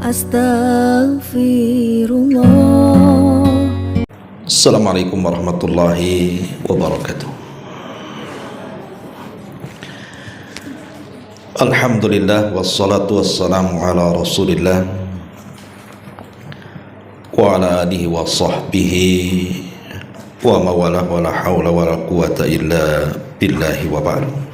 Astaghfirullah. Assalamualaikum warahmatullahi wabarakatuh. Alhamdulillah wassalatu wassalamu ala rasulillah wa ala alihi wa sahbihi wa mawalah wa la hawla wa la quwata illa billahi wa ba'du.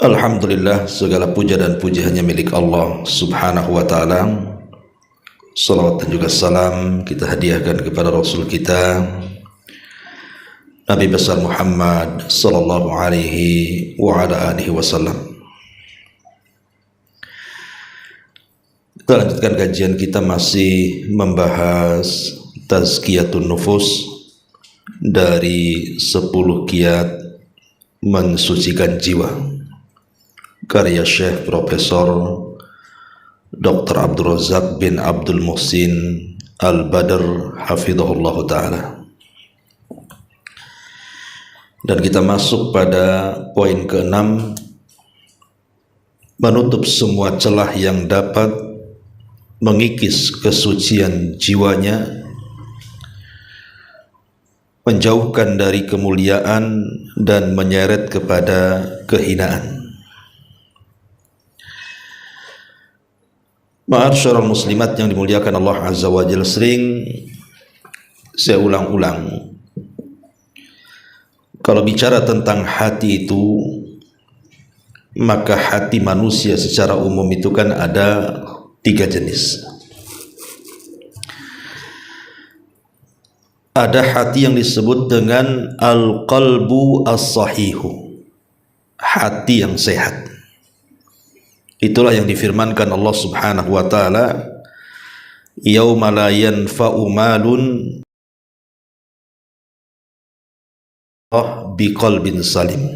Alhamdulillah, segala puja dan puji hanya milik Allah subhanahu wa ta'ala. Salawat dan juga salam kita hadiahkan kepada Rasul kita Nabi besar Muhammad sallallahu alaihi wa ala alihi wasallam. Kita lanjutkan kajian kita masih membahas tazkiyatun nufus dari 10 kiat mensucikan jiwa, karya Syekh Profesor Dr. Abdul Razak bin Abdul Muhsin Al-Badr hafidhahullah ta'ala. Dan kita masuk pada poin ke-6, menutup semua celah yang dapat mengikis kesucian jiwanya, menjauhkan dari kemuliaan dan menyeret kepada kehinaan. Ma'asyiral muslimat yang dimuliakan Allah Azza wa Jalla, sering saya ulang-ulang, kalau bicara tentang hati itu, maka hati manusia secara umum itu kan ada 3 jenis. Ada hati yang disebut dengan al-qalbu as-sahihu, hati yang sehat. Itulah yang difirmankan Allah subhanahu wa ta'ala, yauma la yanfa'u malun biqalbin salim.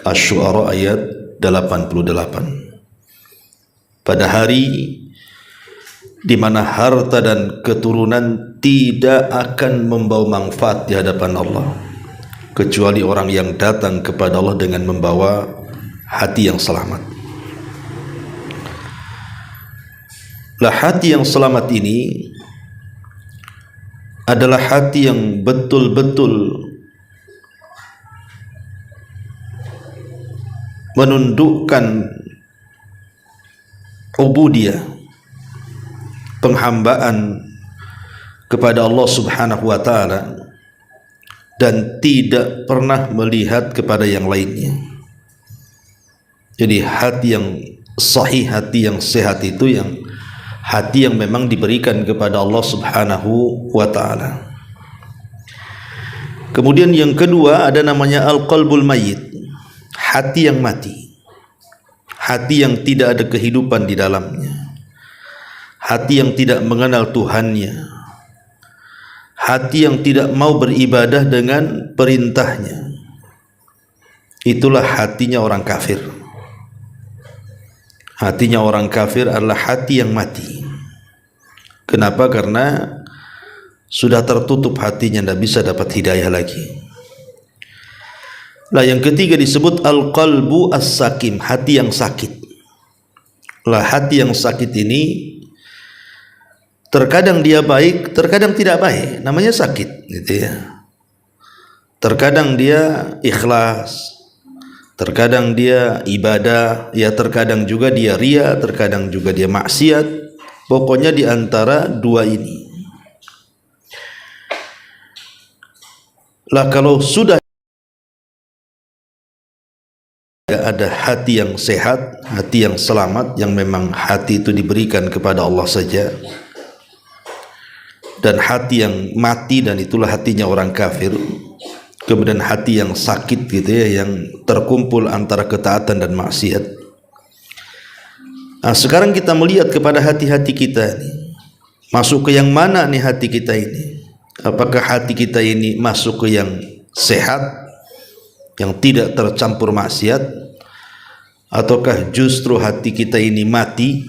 Asy-Syu'ara ayat 88. Pada hari di mana harta dan keturunan tidak akan membawa manfaat di hadapan Allah, kecuali orang yang datang kepada Allah dengan membawa hati yang selamat. Lah, hati yang selamat ini adalah hati yang betul-betul menundukkan ubudiyah, penghambaan kepada Allah subhanahu wa ta'ala, dan tidak pernah melihat kepada yang lainnya. Jadi hati yang sahih, hati yang sehat itu yang hati yang memang diberikan kepada Allah subhanahu wa ta'ala. Kemudian yang kedua ada namanya al-qalbul mayyit, hati yang mati, hati yang tidak ada kehidupan di dalamnya, hati yang tidak mengenal Tuhannya, hati yang tidak mau beribadah dengan perintahnya. Itulah hatinya orang kafir. Hatinya orang kafir adalah hati yang mati. Kenapa? Karena sudah tertutup hatinya, tidak bisa dapat hidayah lagi. Lah, yang ketiga disebut al-qalbu as-sakim, hati yang sakit. Lah, hati yang sakit ini terkadang dia baik, terkadang tidak baik, namanya sakit, gitu ya. Terkadang dia ikhlas, terkadang dia ibadah, ya terkadang juga dia ria, terkadang juga dia maksiat. Pokoknya di antara dua ini. Lah, kalau sudah ada hati yang sehat, hati yang selamat, yang memang hati itu diberikan kepada Allah saja, dan hati yang mati, dan itulah hatinya orang kafir. Kemudian hati yang sakit, gitu ya, yang terkumpul antara ketaatan dan maksiat. Nah, sekarang kita melihat kepada hati-hati kita ini, masuk ke yang mana nih hati kita ini? Apakah hati kita ini masuk ke yang sehat, yang tidak tercampur maksiat, ataukah justru hati kita ini mati,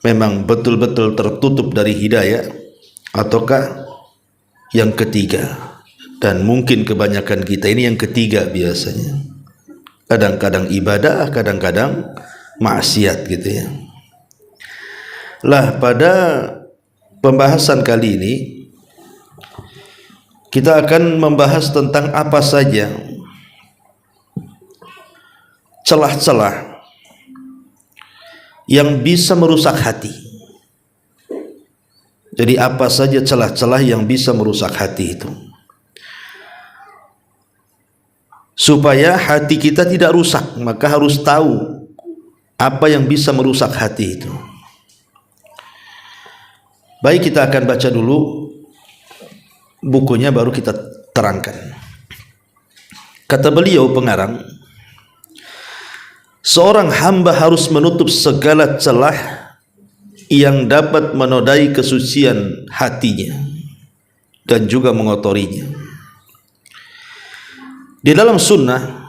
memang betul-betul tertutup dari hidayah, ataukah yang ketiga? Dan mungkin kebanyakan kita ini yang ketiga biasanya. Kadang-kadang ibadah, kadang-kadang maksiat gitu ya. Lah pada pembahasan kali ini kita akan membahas tentang apa saja celah-celah yang bisa merusak hati. Jadi apa saja celah-celah yang bisa merusak hati itu, supaya hati kita tidak rusak, maka harus tahu apa yang bisa merusak hati itu. Baik, kita akan baca dulu bukunya baru kita terangkan. Kata beliau pengarang, seorang hamba harus menutup segala celah yang dapat menodai kesucian hatinya dan juga mengotorinya. Di dalam sunnah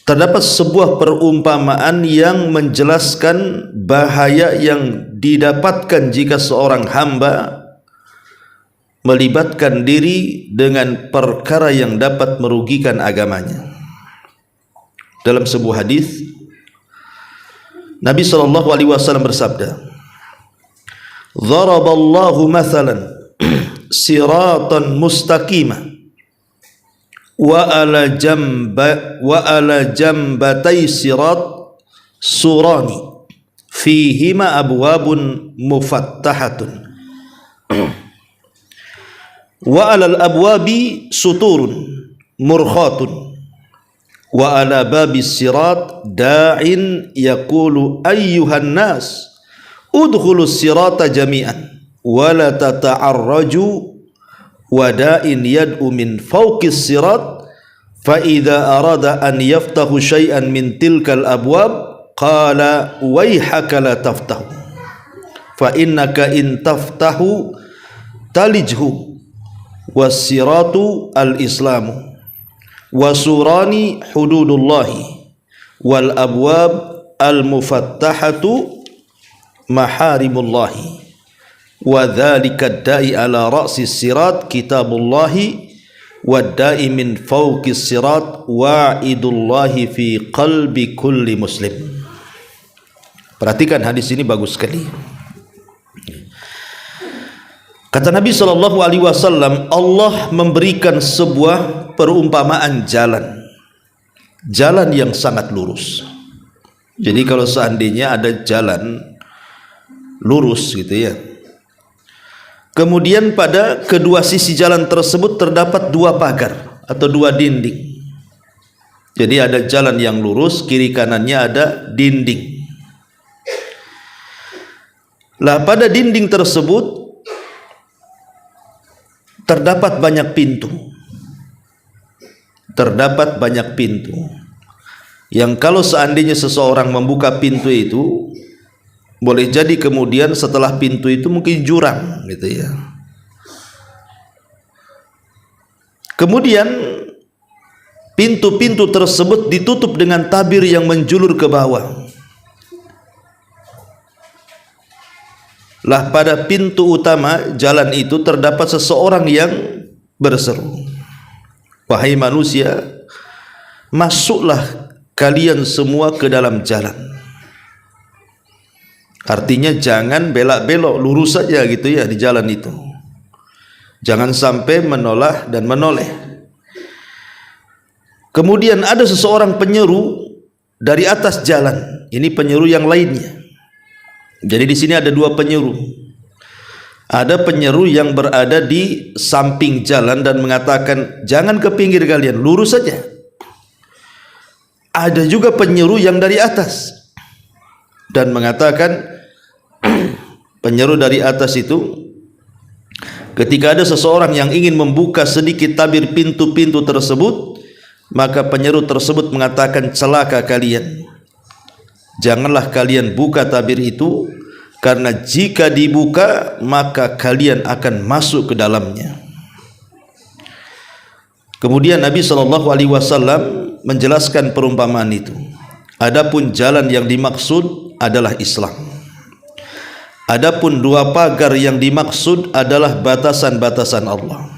terdapat sebuah perumpamaan yang menjelaskan bahaya yang didapatkan jika seorang hamba melibatkan diri dengan perkara yang dapat merugikan agamanya. Dalam sebuah hadis Nabi SAW bersabda, "Dharaballahu mathalan siratan mustaqimah wa ala jambatay sirat surani fihima abwabun mufattahatun wa alal abwabi suturun murkhatun wa ala babis sirat da'in yaqulu ayyuhan nas udkhulus sirata jami'an wa la tata'arraju wa da'in yad'u min fawqis sirat fa idza arada an yaftahu syai'an min tilkal abwab qala wayhaka la taftahu fa innaka in taftahu talijhu was-siratu al-islamu wasurani hududullahi wal abwab al-mufattahatu maharimullahi wa dzalika da'i ala ra'sis sirat kitabullahi wa da'i min fawqis sirat wa'idullahi fi qalbi kulli muslim." Perhatikan hadis ini bagus sekali. Kata Nabi SAW, Allah memberikan sebuah perumpamaan jalan yang sangat lurus. Jadi kalau seandainya ada jalan lurus gitu ya, kemudian pada kedua sisi jalan tersebut terdapat dua pagar atau dua dinding. Jadi ada jalan yang lurus, kiri kanannya ada dinding. Lah pada dinding tersebut terdapat banyak pintu. Terdapat banyak pintu yang kalau seandainya seseorang membuka pintu itu, boleh jadi kemudian setelah pintu itu mungkin jurang gitu ya. Kemudian pintu-pintu tersebut ditutup dengan tabir yang menjulur ke bawah. Lah pada pintu utama jalan itu terdapat seseorang yang berseru, "Wahai manusia, masuklah kalian semua ke dalam jalan." Artinya jangan belak-belok, lurus saja gitu ya di jalan itu. Jangan sampai menoleh dan menoleh. Kemudian ada seseorang penyeru dari atas jalan. Ini penyeru yang lainnya. Jadi di sini ada dua penyeru. Ada penyeru yang berada di samping jalan dan mengatakan, "Jangan ke pinggir kalian, lurus saja." Ada juga penyeru yang dari atas dan mengatakan, penyeru dari atas itu ketika ada seseorang yang ingin membuka sedikit tabir pintu-pintu tersebut, maka penyeru tersebut mengatakan, "Celaka kalian, janganlah kalian buka tabir itu, karena jika dibuka maka kalian akan masuk ke dalamnya." Kemudian Nabi SAW menjelaskan perumpamaan itu. Adapun jalan yang dimaksud adalah Islam. Adapun dua pagar yang dimaksud adalah batasan-batasan Allah.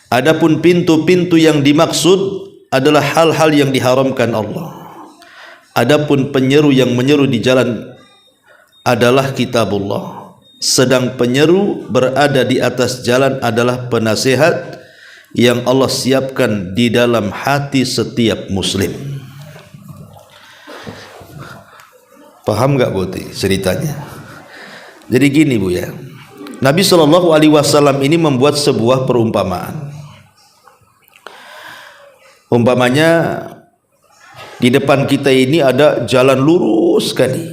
Adapun pintu-pintu yang dimaksud adalah hal-hal yang diharamkan Allah. Adapun penyeru yang menyeru di jalan adalah kitabullah, sedang penyeru berada di atas jalan adalah penasihat yang Allah siapkan di dalam hati setiap muslim. Paham enggak Bu ceritanya? Jadi gini Bu ya, Nabi SAW ini membuat sebuah perumpamaan. Umpamanya di depan kita ini ada jalan lurus sekali,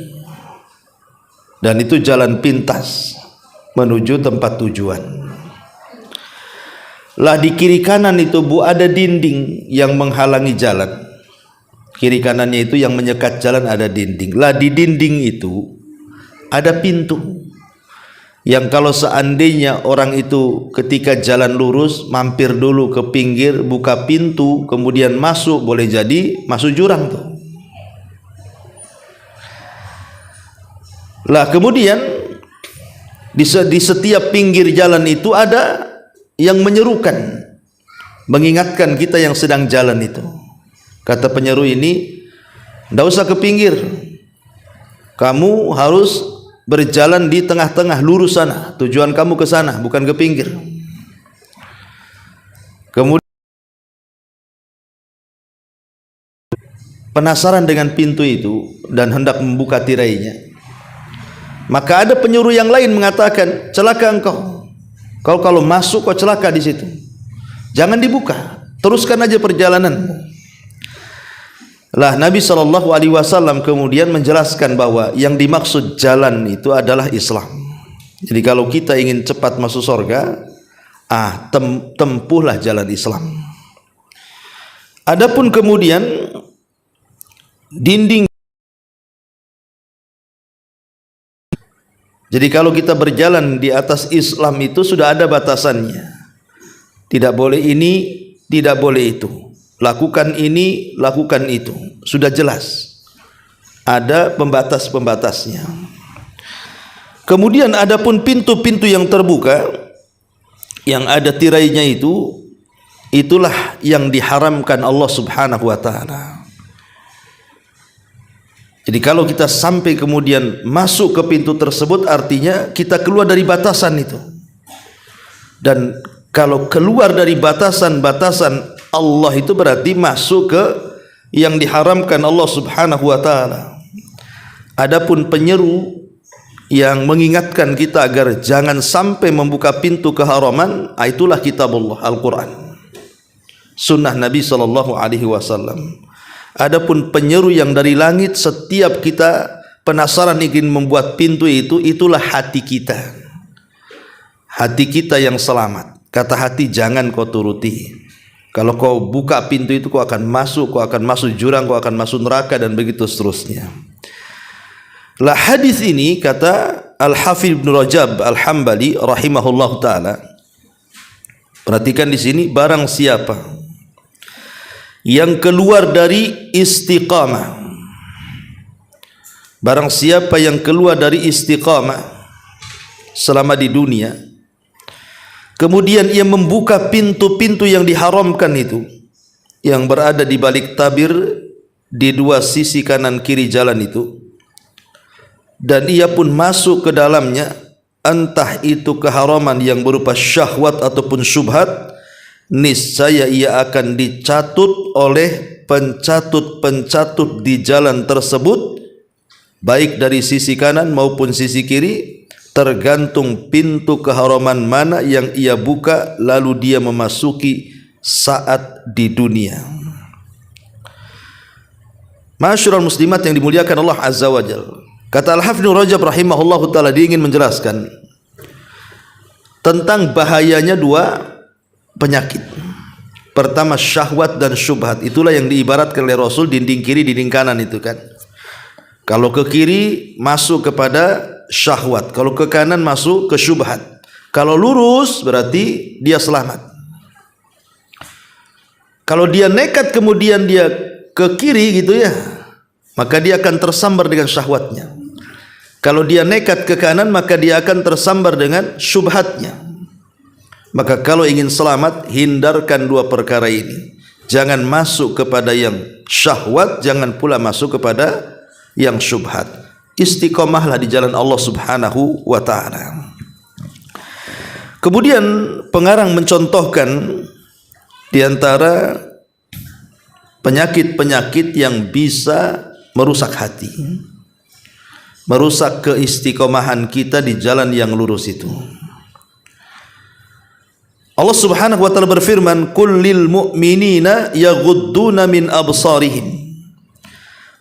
dan itu jalan pintas menuju tempat tujuan. Lah di kiri kanan itu Bu ada dinding yang menghalangi jalan. Kiri kanannya itu yang menyekat jalan ada dinding. Lah di dinding itu ada pintu yang kalau seandainya orang itu ketika jalan lurus mampir dulu ke pinggir, buka pintu, kemudian masuk, boleh jadi masuk jurang tuh. Lah kemudian di setiap pinggir jalan itu ada yang menyerukan, mengingatkan kita yang sedang jalan itu. Kata penyeru ini, tidak usah ke pinggir, kamu harus berjalan di tengah-tengah lurus sana, tujuan kamu ke sana, bukan ke pinggir. Kemudian penasaran dengan pintu itu dan hendak membuka tirainya, maka ada penyuruh yang lain mengatakan, celaka engkau, kau kalau masuk kau celaka di situ, jangan dibuka, teruskan aja perjalananmu. Lah Nabi SAW kemudian menjelaskan bahwa yang dimaksud jalan itu adalah Islam. Jadi kalau kita ingin cepat masuk surga, tempuhlah jalan Islam. Adapun kemudian dinding, jadi kalau kita berjalan di atas Islam itu sudah ada batasannya. Tidak boleh ini, tidak boleh itu. Lakukan ini, lakukan itu. Sudah jelas. Ada pembatas-pembatasnya. Kemudian adapun pintu-pintu yang terbuka, yang ada tirainya itu, itulah yang diharamkan Allah Subhanahu wa taala. Jadi kalau kita sampai kemudian masuk ke pintu tersebut, artinya kita keluar dari batasan itu. Dan kalau keluar dari batasan-batasan Allah itu berarti masuk ke yang diharamkan Allah Subhanahu wa taala. Adapun penyeru yang mengingatkan kita agar jangan sampai membuka pintu keharaman, itulah kitabullah, Al-Qur'an, sunnah Nabi SAW. Adapun penyeru yang dari langit, setiap kita penasaran ingin membuat pintu itu, itulah hati kita. Hati kita yang selamat. Kata hati, jangan kau turuti. Kalau kau buka pintu itu, kau akan masuk jurang, kau akan masuk neraka, dan begitu seterusnya. Lah hadis ini kata Al-Hafidz Ibnu Rajab Al-Hambali rahimahullah taala. Perhatikan di sini, barang siapa yang keluar dari istiqamah, barang siapa yang keluar dari istiqamah selama di dunia, kemudian ia membuka pintu-pintu yang diharamkan itu, yang berada di balik tabir di dua sisi kanan kiri jalan itu, dan ia pun masuk ke dalamnya, entah itu keharaman yang berupa syahwat ataupun syubhat, niscaya ia akan dicatut oleh pencatut-pencatut di jalan tersebut, baik dari sisi kanan maupun sisi kiri, tergantung pintu keharaman mana yang ia buka lalu dia memasuki saat di dunia. Masyarul muslimat yang dimuliakan Allah Azza wa Jalla, kata Al-Hafidz Ibnu Rajab rahimahullah ta'ala, dia ingin menjelaskan tentang bahayanya dua penyakit. Pertama syahwat dan syubhat. Itulah yang diibaratkan oleh Rasul, dinding kiri dinding kanan itu kan. Kalau ke kiri masuk kepada syahwat, kalau ke kanan masuk ke syubhat. Kalau lurus berarti dia selamat. Kalau dia nekat kemudian dia ke kiri gitu ya, maka dia akan tersambar dengan syahwatnya. Kalau dia nekat ke kanan, maka dia akan tersambar dengan syubhatnya. Maka kalau ingin selamat, hindarkan dua perkara ini. Jangan masuk kepada yang syahwat, jangan pula masuk kepada yang syubhat. Istiqomahlah di jalan Allah Subhanahu wa ta'ala. Kemudian pengarang mencontohkan di antara penyakit-penyakit yang bisa merusak hati, merusak keistiqomahan kita di jalan yang lurus itu. Allah Subhanahu wa ta'ala berfirman, "Qul lil mu'minina yaghudduna min absarihim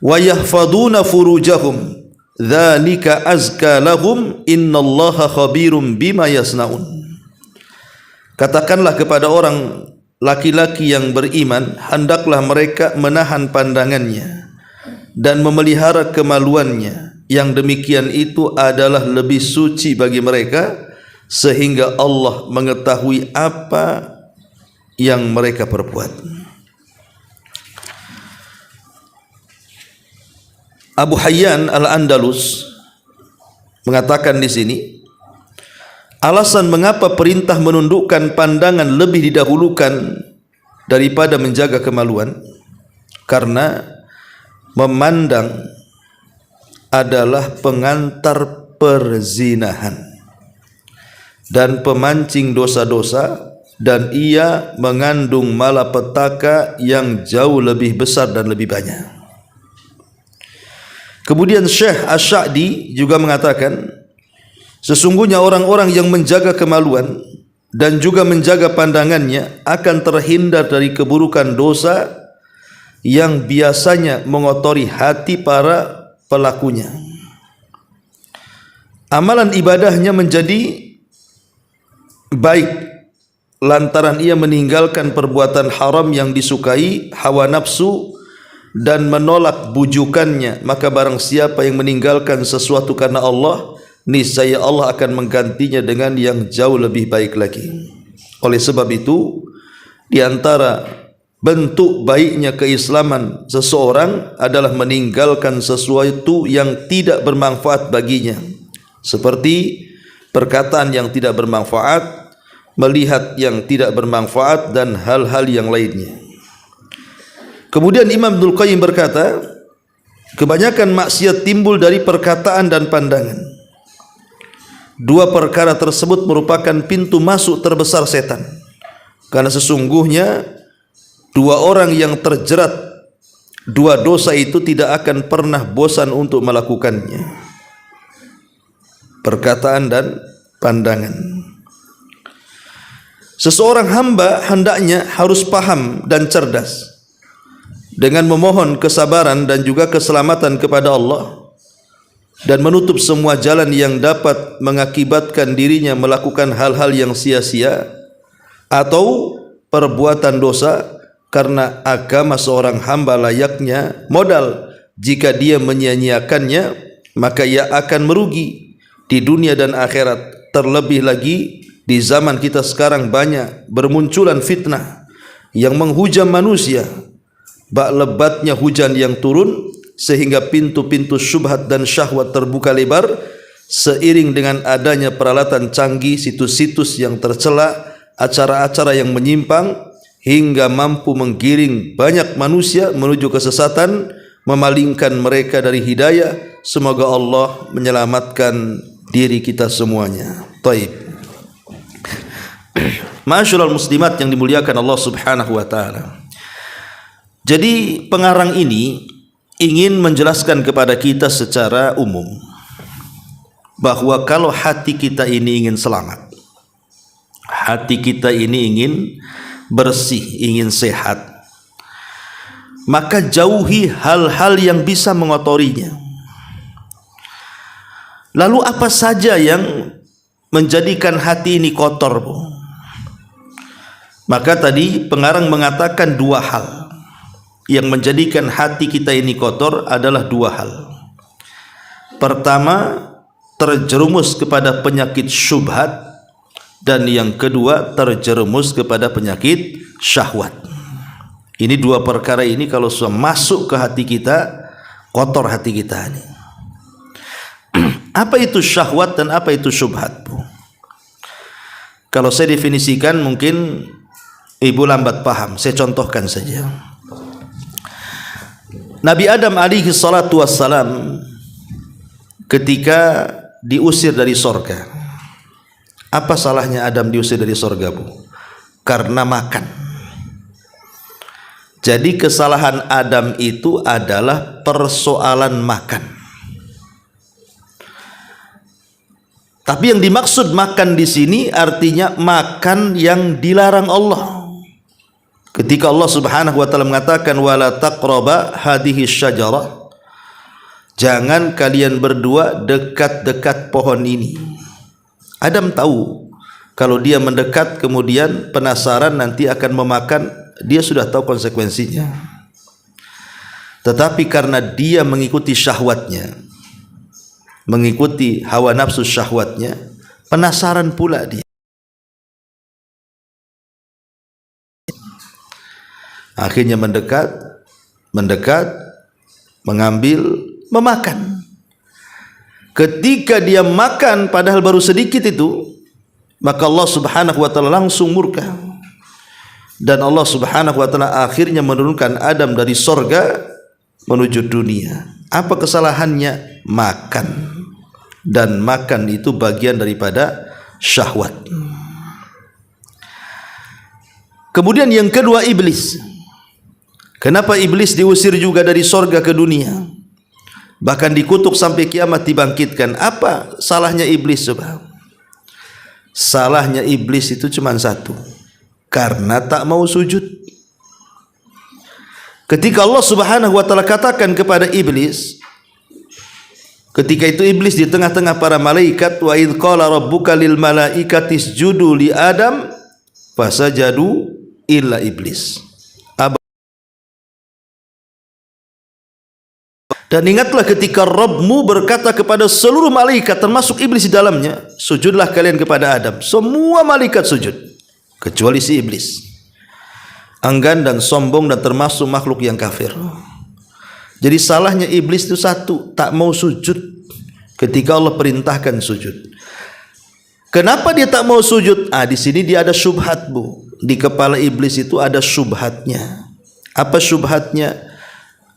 wa yahfaduna furujahum dzalika azka lahum innallaha khabirum bima yasnaun." Katakanlah kepada orang laki-laki yang beriman, hendaklah mereka menahan pandangannya dan memelihara kemaluannya. Yang demikian itu adalah lebih suci bagi mereka, sehingga Allah mengetahui apa yang mereka perbuat. Abu Hayyan Al-Andalus mengatakan di sini, alasan mengapa perintah menundukkan pandangan lebih didahulukan daripada menjaga kemaluan, karena memandang adalah pengantar perzinahan dan pemancing dosa-dosa, dan ia mengandung malapetaka yang jauh lebih besar dan lebih banyak. Kemudian Syekh Asy-Sya'di juga mengatakan, sesungguhnya orang-orang yang menjaga kemaluan dan juga menjaga pandangannya akan terhindar dari keburukan dosa yang biasanya mengotori hati para pelakunya. Amalan ibadahnya menjadi baik lantaran ia meninggalkan perbuatan haram yang disukai hawa nafsu dan menolak bujukannya. Maka barang siapa yang meninggalkan sesuatu karena Allah, niscaya Allah akan menggantinya dengan yang jauh lebih baik lagi. Oleh sebab itu, di antara bentuk baiknya keislaman seseorang adalah meninggalkan sesuatu yang tidak bermanfaat baginya, seperti perkataan yang tidak bermanfaat, melihat yang tidak bermanfaat, dan hal-hal yang lainnya. Kemudian Imam Ibnul Qayyim berkata, kebanyakan maksiat timbul dari perkataan dan pandangan. Dua perkara tersebut merupakan pintu masuk terbesar setan, karena sesungguhnya dua orang yang terjerat dua dosa itu tidak akan pernah bosan untuk melakukannya, perkataan dan pandangan. Seseorang hamba hendaknya harus paham dan cerdas dengan memohon kesabaran dan juga keselamatan kepada Allah, dan menutup semua jalan yang dapat mengakibatkan dirinya melakukan hal-hal yang sia-sia atau perbuatan dosa, karena agama seorang hamba layaknya modal. Jika dia menyia-nyiakannya, maka ia akan merugi di dunia dan akhirat. Terlebih lagi di zaman kita sekarang banyak bermunculan fitnah yang menghujam manusia. Bak lebatnya hujan yang turun sehingga pintu-pintu syubhat dan syahwat terbuka lebar, seiring dengan adanya peralatan canggih, situs-situs yang tercela, acara-acara yang menyimpang, hingga mampu menggiring banyak manusia menuju kesesatan, memalingkan mereka dari hidayah. Semoga Allah menyelamatkan diri kita semuanya. Taib. Ma'asyiral muslimat yang dimuliakan Allah Subhanahu wa ta'ala. Jadi pengarang ini ingin menjelaskan kepada kita secara umum bahwa kalau hati kita ini ingin selamat, hati kita ini ingin bersih, ingin sehat, maka jauhi hal-hal yang bisa mengotorinya. Lalu apa saja yang menjadikan hati ini kotor, Bu? Maka tadi pengarang mengatakan dua hal yang menjadikan hati kita ini kotor adalah dua hal. Pertama, terjerumus kepada penyakit syubhat, dan yang kedua terjerumus kepada penyakit syahwat. Ini dua perkara ini kalau sudah masuk ke hati kita, kotor hati kita ini. Apa itu syahwat dan apa itu syubhat, Bu? Kalau saya definisikan mungkin ibu lambat paham, saya contohkan saja. Nabi Adam alaihi salatu wassalam ketika diusir dari sorga. Apa salahnya Adam diusir dari sorga, Bu? Karena makan. Jadi kesalahan Adam itu adalah persoalan makan. Tapi yang dimaksud makan di sini artinya makan yang dilarang Allah. Ketika Allah Subhanahu wa taala mengatakan wala taqraba hadhihi syajarah, jangan kalian berdua dekat-dekat pohon ini. Adam tahu kalau dia mendekat kemudian penasaran nanti akan memakan, dia sudah tahu konsekuensinya. Tetapi karena dia mengikuti syahwatnya, mengikuti hawa nafsu syahwatnya, penasaran pula dia. Akhirnya mendekat, mengambil, memakan. Ketika dia makan padahal baru sedikit itu, maka Allah Subhanahu wa taala langsung murka. Dan Allah Subhanahu wa taala akhirnya menurunkan Adam dari sorga menuju dunia. Apa kesalahannya? Makan. Dan makan itu bagian daripada syahwat. Kemudian yang kedua, iblis. Kenapa iblis diusir juga dari sorga ke dunia? Bahkan dikutuk sampai kiamat dibangkitkan. Apa salahnya iblis coba? Salahnya iblis itu cuma satu, karena tak mau sujud. Ketika Allah Subhanahu wa taala katakan kepada iblis, ketika itu iblis di tengah-tengah para malaikat, wa idz qala rabbuka lil malaikati isjudu li adam fasajadu illa iblis. Dan ingatlah ketika Rabbmu berkata kepada seluruh malaikat termasuk iblis di dalamnya, sujudlah kalian kepada Adam. Semua malaikat sujud kecuali si iblis. Enggan dan sombong dan termasuk makhluk yang kafir. Jadi salahnya iblis itu satu, tak mau sujud ketika Allah perintahkan sujud. Kenapa dia tak mau sujud? Di sini dia ada syubhat, Bu. Di kepala iblis itu ada syubhatnya. Apa syubhatnya?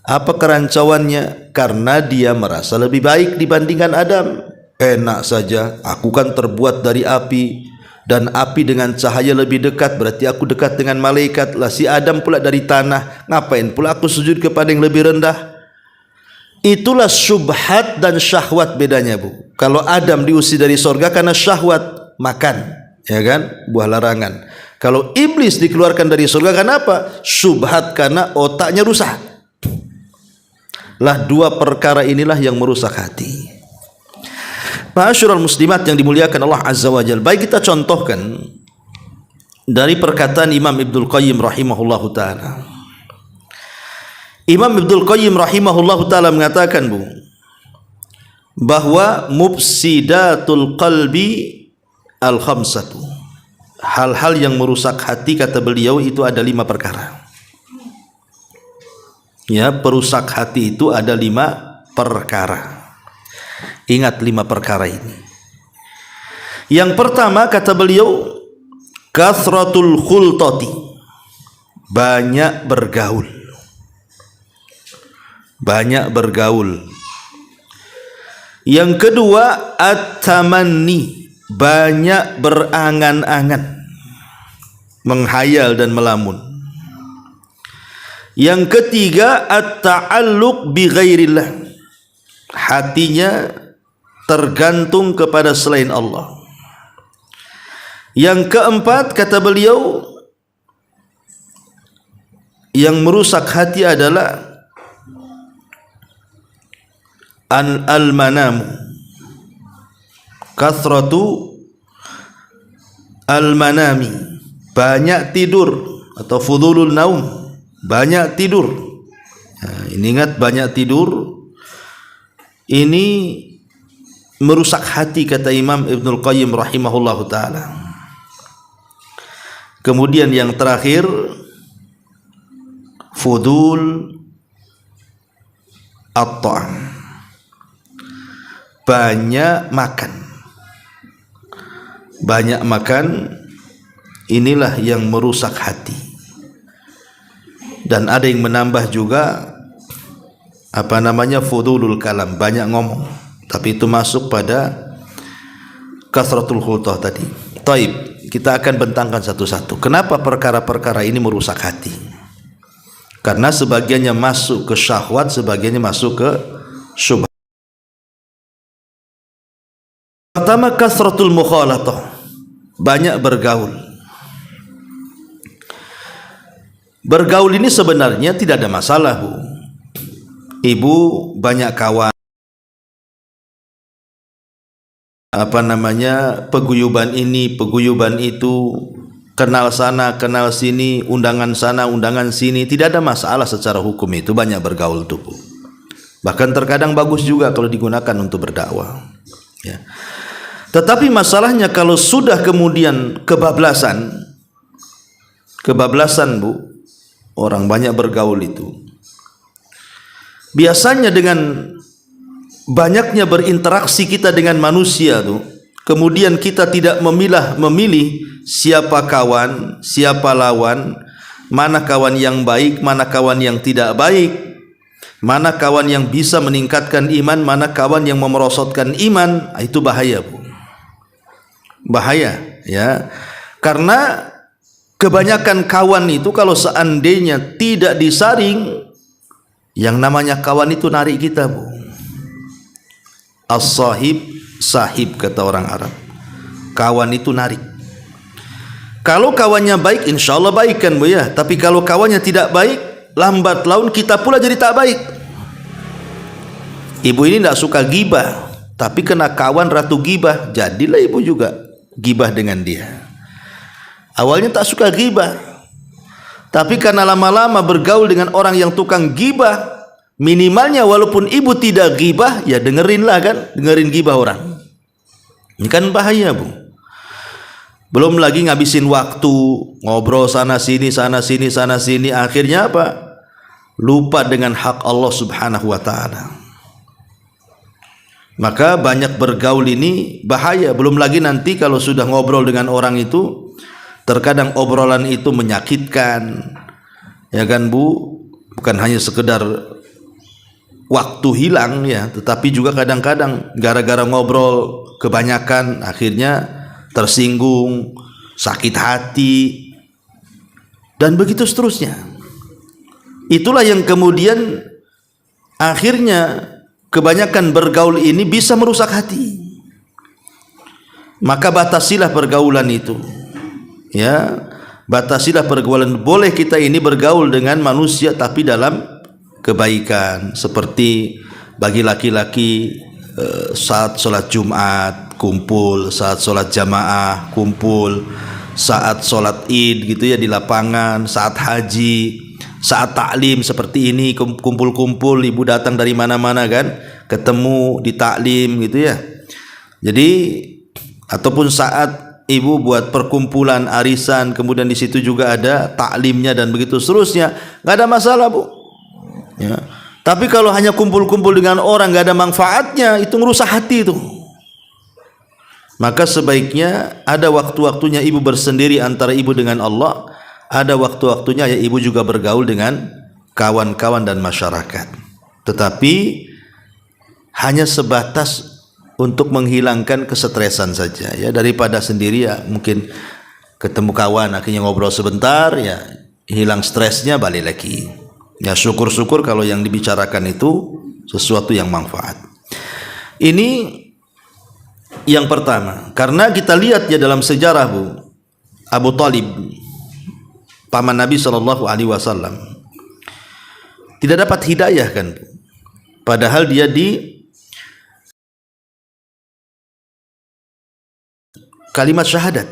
Apa kerancauannya? Karena dia merasa lebih baik dibandingkan Adam. Enak saja, aku kan terbuat dari api, dan api dengan cahaya lebih dekat, berarti aku dekat dengan malaikat. Lah si Adam pula dari tanah, ngapain pula aku sujud kepada yang lebih rendah? Itulah syubhat dan syahwat bedanya, Bu. Kalau Adam diusir dari sorga karena syahwat, makan, ya kan, buah larangan. Kalau iblis dikeluarkan dari sorga karena apa? Syubhat, karena otaknya rusak. Lah dua perkara inilah yang merusak hati. Ma'asyiral muslimat yang dimuliakan Allah Azza wa Jalla. Baik kita contohkan dari perkataan Imam Ibnul Qayyim rahimahullahu taala. Imam Ibnul Qayyim rahimahullahu taala mengatakan, Bu, bahwa mufsidatul qalbi al-khamsatu. Hal-hal yang merusak hati, kata beliau, itu ada 5 perkara. Ya, perusak hati itu ada 5 perkara. Ingat 5 perkara ini. Yang pertama, kata beliau, kathratul khultati, banyak bergaul. Banyak bergaul. Yang kedua, at-tamanni, banyak berangan-angan, menghayal dan melamun. Yang ketiga, at-ta'alluq bi ghairillah, hatinya tergantung kepada selain Allah. Yang keempat, kata beliau, yang merusak hati adalah al-manamu, kathratu al-manami, banyak tidur atau fudulul naum, banyak tidur. Ini ingat, banyak tidur ini merusak hati, kata Imam Ibnul Qayyim rahimahullahu taala. Kemudian yang terakhir, fudul at-ta'am, banyak makan. Banyak makan inilah yang merusak hati. Dan ada yang menambah juga, fudulul kalam, banyak ngomong, tapi itu masuk pada kasratul khutah tadi. Taib, kita akan bentangkan satu-satu. Kenapa perkara-perkara ini merusak hati? Karena sebagiannya masuk ke syahwat, sebagiannya masuk ke syubhat. Pertama, kasratul mukhalatah, banyak bergaul. Bergaul ini sebenarnya tidak ada masalah, Bu. Ibu banyak kawan, peguyuban ini, peguyuban itu, kenal sana, kenal sini, undangan sana, undangan sini, tidak ada masalah secara hukum itu, banyak bergaul tuh, Bu. Bahkan terkadang bagus juga kalau digunakan untuk berdakwah, ya. Tetapi masalahnya kalau sudah kemudian kebablasan, Bu, orang banyak bergaul itu, biasanya dengan banyaknya berinteraksi kita dengan manusia tuh, kemudian kita tidak memilih siapa kawan, siapa lawan, mana kawan yang baik, mana kawan yang tidak baik, mana kawan yang bisa meningkatkan iman, mana kawan yang memerosotkan iman. Itu bahaya, Bu. Bahaya, ya. Karena kebanyakan kawan itu kalau seandainya tidak disaring, yang namanya kawan itu narik kita, Bu. As-sahib sahib, kata orang Arab. Kawan itu narik. Kalau kawannya baik, insya Allah baik kan, Bu, ya. Tapi kalau kawannya tidak baik, lambat laun kita pula jadi tak baik. Ibu ini tidak suka gibah, tapi kena kawan ratu gibah, jadilah ibu juga gibah dengan dia. Awalnya tak suka gibah, tapi karena lama-lama bergaul dengan orang yang tukang gibah, minimalnya walaupun ibu tidak gibah, ya dengerinlah kan, dengerin gibah orang. Ini kan bahaya, Bu. Belum lagi ngabisin waktu ngobrol sana sini, sana sini, sana sini, akhirnya apa? Lupa dengan hak Allah Subhanahu wa taala. Maka banyak bergaul ini bahaya. Belum lagi nanti kalau sudah ngobrol dengan orang itu, terkadang obrolan itu menyakitkan, ya kan, Bu. Bukan hanya sekedar waktu hilang, ya, tetapi juga kadang-kadang gara-gara ngobrol kebanyakan akhirnya tersinggung, sakit hati, dan begitu seterusnya. Itulah yang kemudian akhirnya kebanyakan bergaul ini bisa merusak hati. Maka batasilah pergaulan itu, ya. Batasilah pergaulan. Boleh kita ini bergaul dengan manusia tapi dalam kebaikan. Seperti bagi laki-laki, saat sholat Jumat kumpul, saat sholat jamaah kumpul, saat sholat id gitu ya di lapangan, saat haji, saat taklim seperti ini, kumpul-kumpul, ibu datang dari mana-mana kan, ketemu di taklim gitu ya. Jadi ataupun saat ibu buat perkumpulan arisan, kemudian di situ juga ada taklimnya dan begitu seterusnya, nggak ada masalah, Bu, ya. Tapi kalau hanya kumpul-kumpul dengan orang nggak ada manfaatnya, itu merusak hati itu. Maka sebaiknya ada waktu-waktunya ibu bersendiri antara ibu dengan Allah, ada waktu-waktunya ya ibu juga bergaul dengan kawan-kawan dan masyarakat. Tetapi hanya sebatas untuk menghilangkan kesetresan saja, ya, daripada sendiri ya mungkin ketemu kawan akhirnya ngobrol sebentar, ya hilang stresnya, balik lagi. Ya syukur-syukur kalau yang dibicarakan itu sesuatu yang manfaat. Ini yang pertama. Karena kita lihat ya dalam sejarah, Bu, Abu Talib, paman Nabi SAW, tidak dapat hidayah kan, padahal dia di kalimat syahadat,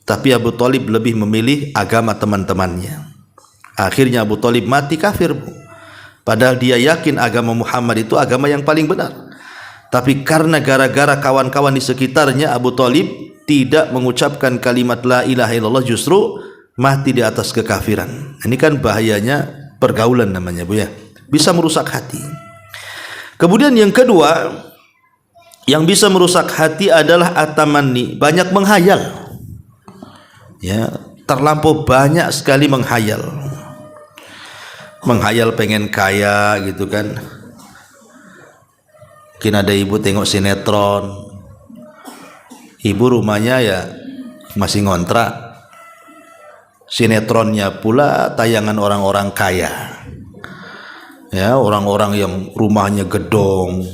tapi Abu Talib lebih memilih agama teman-temannya. Akhirnya Abu Talib mati kafir, Bu. Padahal dia yakin agama Muhammad itu agama yang paling benar. Tapi karena gara-gara kawan-kawan di sekitarnya, Abu Talib tidak mengucapkan kalimat la ilaha illallah, justru mati di atas kekafiran. Ini kan bahayanya pergaulan namanya, Bu, ya. Bisa merusak hati. Kemudian yang kedua yang bisa merusak hati adalah atamanni, banyak menghayal. Ya, terlampau banyak sekali menghayal. Menghayal pengen kaya gitu kan. Mungkin ada ibu tengok sinetron, ibu rumahnya ya masih ngontrak, sinetronnya pula tayangan orang-orang kaya, ya, orang-orang yang rumahnya gedong,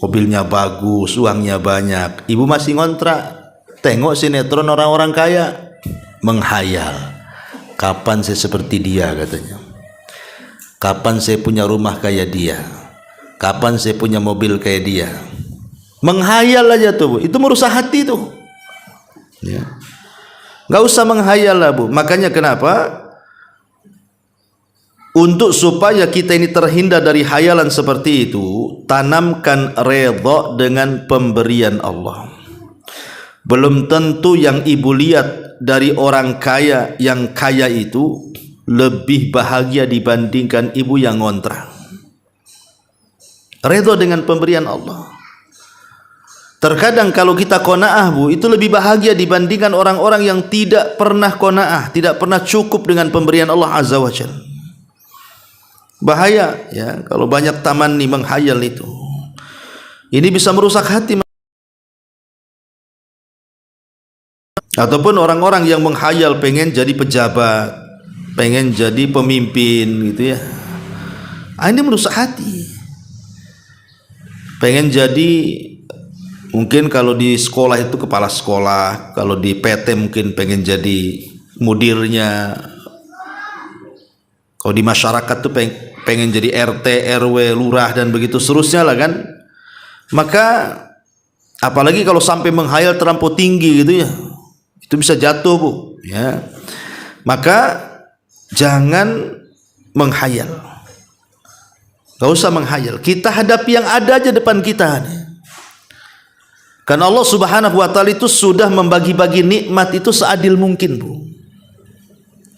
mobilnya bagus, uangnya banyak. Ibu masih ngontrak, tengok sinetron orang-orang kaya, menghayal, kapan saya seperti dia katanya, kapan saya punya rumah kayak dia, kapan saya punya mobil kayak dia. Menghayal aja tuh Bu, itu merusak hati tuh ya. Nggak usah menghayal lah Bu. Makanya kenapa, untuk supaya kita ini terhindar dari hayalan seperti itu, tanamkan redha dengan pemberian Allah. Belum tentu yang ibu lihat dari orang kaya, yang kaya itu lebih bahagia dibandingkan ibu yang ngontrak. Redha dengan pemberian Allah. Terkadang kalau kita qanaah Bu, itu lebih bahagia dibandingkan orang-orang yang tidak pernah qanaah, tidak pernah cukup dengan pemberian Allah Azza wa Jalla. Bahaya ya kalau banyak tamanni, menghayal itu. Ini bisa merusak hati. Ataupun orang-orang yang menghayal pengen jadi pejabat, pengen jadi pemimpin gitu ya. Ini merusak hati. Pengen jadi, mungkin kalau di sekolah itu kepala sekolah, kalau di PT mungkin pengen jadi mudirnya, kalau di masyarakat tuh pengen jadi RT, RW, lurah dan begitu seterusnya lah kan. Maka apalagi kalau sampai menghayal terlampau tinggi gitu ya, itu bisa jatuh Bu ya. Maka jangan menghayal, gak usah menghayal. Kita hadapi yang ada aja depan kita nih. Karena Allah Subhanahu wa Ta'ala itu sudah membagi-bagi nikmat itu seadil mungkin Bu.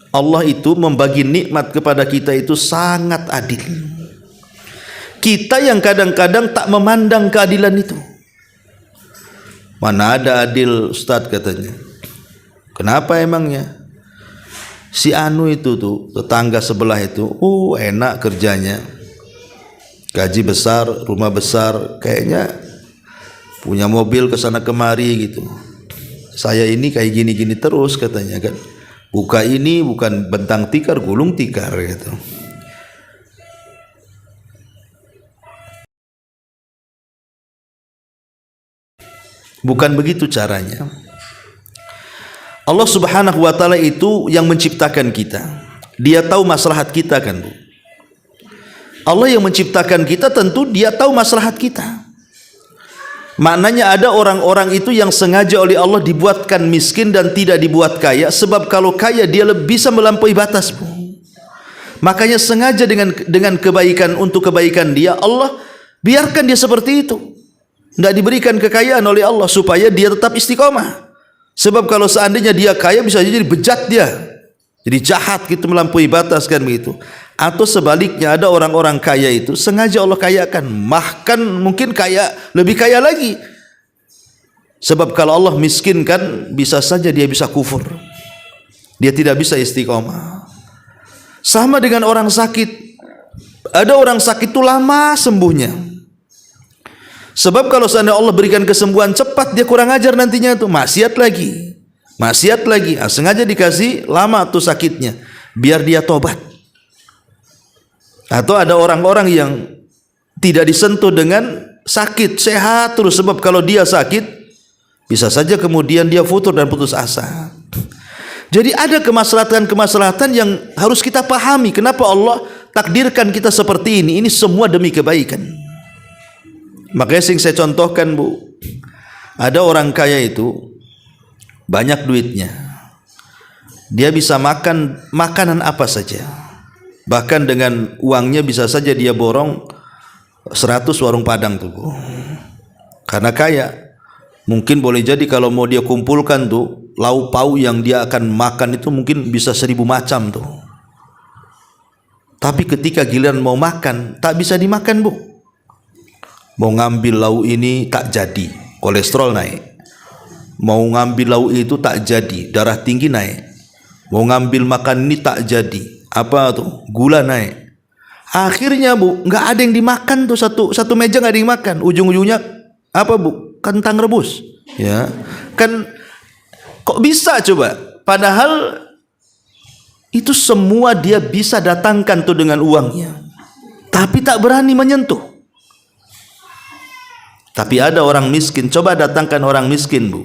Allah itu membagi nikmat kepada kita itu sangat adil. Kita yang kadang-kadang tak memandang keadilan itu. Mana ada adil Ustadz katanya. Kenapa emangnya? Si Anu itu tuh, tetangga sebelah itu, enak kerjanya, gaji besar, rumah besar, kayaknya punya mobil kesana kemari gitu. Saya ini kayak gini-gini terus katanya kan. Buka ini bukan bentang tikar, gulung tikar gitu. Bukan begitu caranya. Allah Subhanahu wa Ta'ala itu yang menciptakan kita. Dia tahu maslahat kita kan Bu. Allah yang menciptakan kita, tentu Dia tahu maslahat kita. Maknanya ada orang-orang itu yang sengaja oleh Allah dibuatkan miskin dan tidak dibuat kaya, sebab kalau kaya dia bisa melampaui batas Bu. Makanya sengaja dengan kebaikan, untuk kebaikan dia, Allah biarkan dia seperti itu. Tidak diberikan kekayaan oleh Allah supaya dia tetap istiqomah. Sebab kalau seandainya dia kaya, bisa jadi bejat dia, jadi jahat gitu, melampaui batas kan begitu. Atau sebaliknya, ada orang-orang kaya itu sengaja Allah kayakan, bahkan mungkin kaya, lebih kaya lagi. Sebab kalau Allah miskinkan, bisa saja dia bisa kufur, dia tidak bisa istiqomah. Sama dengan orang sakit. Ada orang sakit itu lama sembuhnya. Sebab kalau seandainya Allah berikan kesembuhan cepat, dia kurang ajar nantinya tuh, maksiat lagi, sengaja dikasih lama tuh sakitnya, biar dia tobat. Atau ada orang-orang yang tidak disentuh dengan sakit, sehat terus. Sebab kalau dia sakit, bisa saja kemudian dia futur dan putus asa. Jadi ada kemaslahatan-kemaslahatan yang harus kita pahami. Kenapa Allah takdirkan kita seperti ini? Ini semua demi kebaikan. Makanya sing saya contohkan Bu, ada orang kaya itu banyak duitnya, dia bisa makan makanan apa saja, bahkan dengan uangnya bisa saja dia borong 100 warung Padang tuh Bu. Karena kaya, mungkin boleh jadi kalau mau dia kumpulkan tuh lauk pauk yang dia akan makan itu mungkin bisa 1000 macam tuh. Tapi ketika giliran mau makan, tak bisa dimakan Bu. Mau ngambil lauk ini tak jadi, kolesterol naik. Mau ngambil lauk itu tak jadi, darah tinggi naik. Mau ngambil makan ini tak jadi, apa tuh, gula naik. Akhirnya Bu, nggak ada yang dimakan tuh, satu meja nggak ada yang makan. Ujung-ujungnya apa Bu? Kentang rebus. Ya, kan kok bisa coba? Padahal itu semua dia bisa datangkan tuh dengan uangnya, tapi tak berani menyentuh. Tapi ada orang miskin, coba datangkan orang miskin Bu.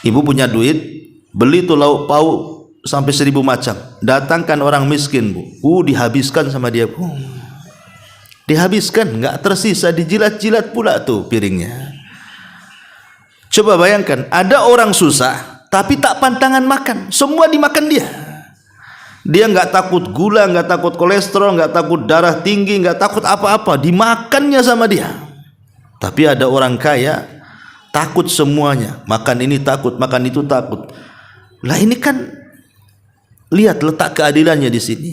Ibu punya duit, beli tuh lauk pauk sampai 1000 macam, datangkan orang miskin Bu, dihabiskan sama dia Bu. Dihabiskan, nggak tersisa, dijilat-jilat pula tuh piringnya. Coba bayangkan, ada orang susah tapi tak pantangan makan, semua dimakan dia. Dia nggak takut gula, nggak takut kolesterol, nggak takut darah tinggi, nggak takut apa-apa, dimakannya sama dia. Tapi ada orang kaya takut semuanya, makan ini takut, makan itu takut. Lah ini kan lihat letak keadilannya di sini.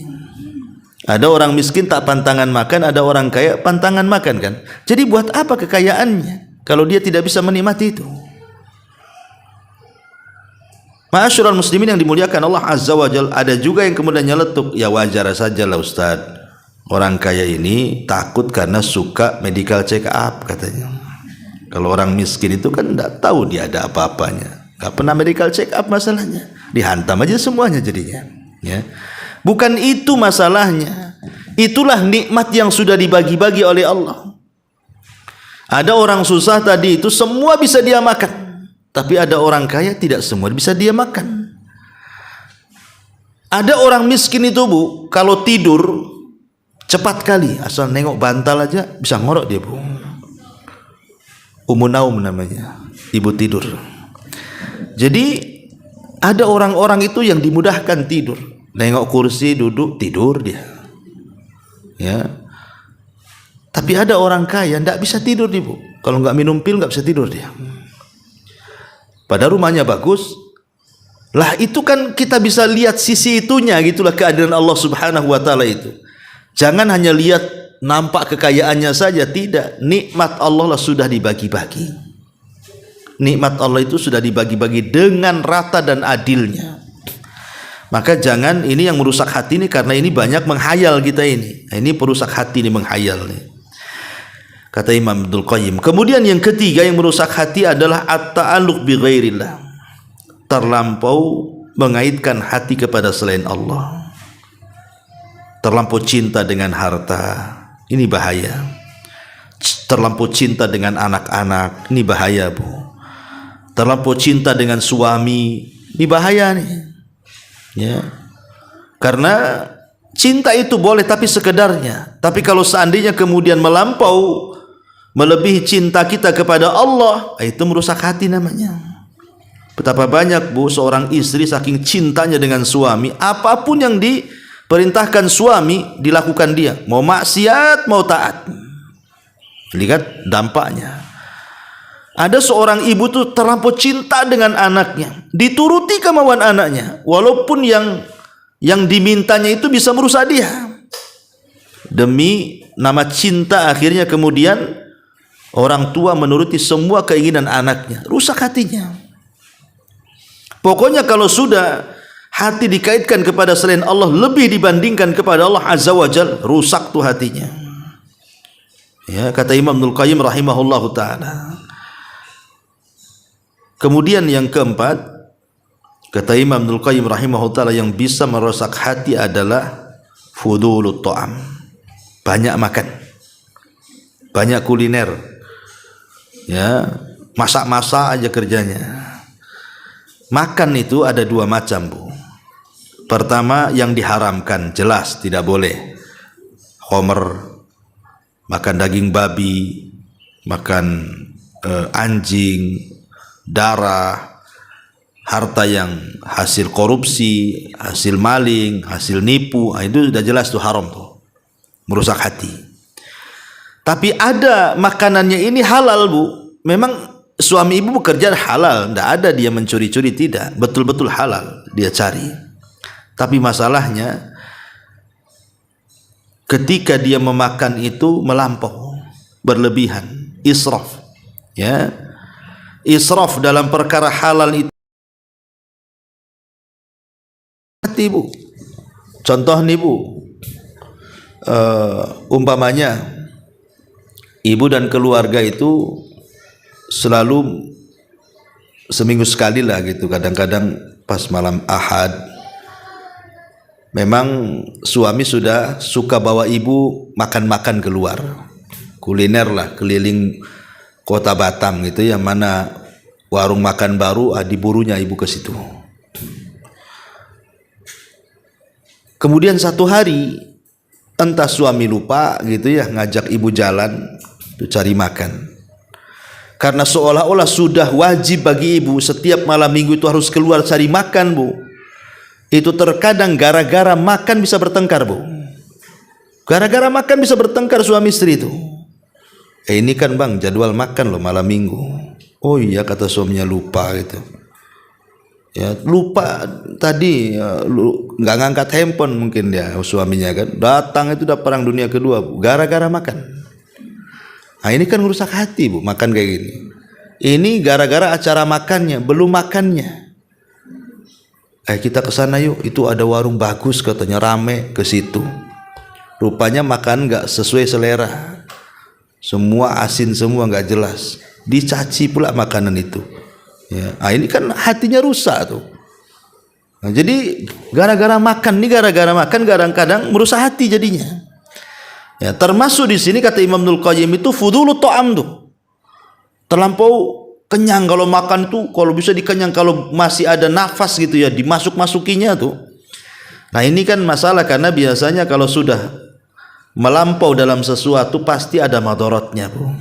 Ada orang miskin tak pantangan makan, ada orang kaya pantangan makan kan. Jadi buat apa kekayaannya kalau dia tidak bisa menikmati itu? Ma'asyiral muslimin yang dimuliakan Allah Azza wa Jalla, ada juga yang kemudian nyeletuk, ya wajar sajalah Ustaz, orang kaya ini takut karena suka medical check up katanya. Kalau orang miskin itu kan tidak tahu dia ada apa-apanya, nggak pernah medical check up masalahnya, dihantam aja semuanya jadinya. Ya. Bukan itu masalahnya. Itulah nikmat yang sudah dibagi-bagi oleh Allah. Ada orang susah tadi itu semua bisa dia makan, tapi ada orang kaya tidak semua bisa dia makan. Ada orang miskin itu Bu, kalau tidur cepat kali, asal nengok bantal aja bisa ngorok dia Bu. Umunaum namanya, ibu tidur. Jadi ada orang-orang itu yang dimudahkan tidur, nengok kursi duduk tidur dia. Ya. Tapi ada orang kaya ndak bisa tidur nih Bu. Kalau nggak minum pil nggak bisa tidur dia. Padahal rumahnya bagus. Lah itu kan kita bisa lihat sisi itunya, gitulah keadilan Allah Subhanahu wa taala itu. Jangan hanya lihat nampak kekayaannya saja, tidak. Nikmat Allah lah sudah dibagi-bagi. Nikmat Allah itu sudah dibagi-bagi dengan rata dan adilnya. Maka jangan ini yang merusak hati ini, karena ini banyak menghayal kita ini. Nah, ini perusak hati ini, menghayal nih. Kata Imam Ibnul Qayyim. Kemudian yang ketiga yang merusak hati adalah at-ta'alluq bi ghairillah. Terlampau mengaitkan hati kepada selain Allah. Terlampau cinta dengan harta. Ini bahaya. Terlampau cinta dengan anak-anak. Ini bahaya Bu. Terlampau cinta dengan suami. Ini bahaya nih. Ya, karena cinta itu boleh tapi sekedarnya. Tapi kalau seandainya kemudian melampau, melebihi cinta kita kepada Allah, itu merusak hati namanya. Betapa banyak Bu seorang istri saking cintanya dengan suami, apapun yang diperintahkan suami dilakukan dia, mau maksiat mau taat. Lihat dampaknya. Ada seorang ibu tuh terlampau cinta dengan anaknya, dituruti kemauan anaknya, walaupun yang dimintanya itu bisa merusak dia. Demi nama cinta akhirnya kemudian orang tua menuruti semua keinginan anaknya, rusak hatinya. Pokoknya kalau sudah hati dikaitkan kepada selain Allah lebih dibandingkan kepada Allah Azza wa Jalla, rusak tuh hatinya. Ya, kata Imam Ibnul Qayyim rahimahullahu taala. Kemudian yang keempat, kata Imam Ibnul Qayyim rahimahullah ta'ala, yang bisa merusak hati adalah fudulut ta'am. Banyak makan, banyak kuliner, ya, masak-masak aja kerjanya. Makan itu ada dua macam Bu. Pertama yang diharamkan, jelas tidak boleh. Khomer, makan daging babi, makan anjing, darah, harta yang hasil korupsi, hasil maling, hasil nipu, itu sudah jelas tuh haram tuh, merusak hati. Tapi ada makanannya ini halal Bu. Memang suami ibu bekerja halal, tidak ada dia mencuri-curi, tidak, betul-betul halal dia cari. Tapi masalahnya ketika dia memakan itu melampau, berlebihan, israf. Ya, israf dalam perkara halal itu hati Bu. Contoh nih Bu, umpamanya ibu dan keluarga itu selalu seminggu sekali lah gitu, kadang-kadang pas malam Ahad memang suami sudah suka bawa ibu makan-makan keluar, kuliner lah keliling kota Batam gitu, yang mana warung makan baru diburunya ibu ke situ. Kemudian satu hari entah suami lupa gitu ya, ngajak ibu jalan tuh cari makan. Karena seolah-olah sudah wajib bagi ibu setiap malam minggu itu harus keluar cari makan, Bu. Itu terkadang gara-gara makan bisa bertengkar, Bu. Gara-gara makan bisa bertengkar suami istri itu. Ini kan bang jadwal makan loh malam minggu. Oh iya, kata suaminya, lupa gitu. Ya lupa tadi, nggak ngangkat handphone mungkin dia suaminya kan. Datang itu udah perang dunia kedua, Bu. Gara-gara makan. Nah ini kan merusak hati, Bu, makan kayak gini. Ini gara-gara acara makannya, belum makannya. Kita ke sana yuk, itu ada warung bagus katanya, rame, ke situ. Rupanya makan nggak sesuai selera. Semua asin semua, nggak jelas. Dicaci pula makanan itu. Ya, nah ini kan hatinya rusak tuh. Nah, jadi gara-gara makan, kadang-kadang merusak hati jadinya. Ya, termasuk di sini kata Imam Ibnul Qayyim itu fudulu ta'am tuh. Terlampau kenyang kalau makan tuh, kalau bisa dikenyang, kalau masih ada nafas gitu ya dimasuk-masukinya tuh. Nah, ini kan masalah karena biasanya kalau sudah melampau dalam sesuatu pasti ada madaratnya, Bu.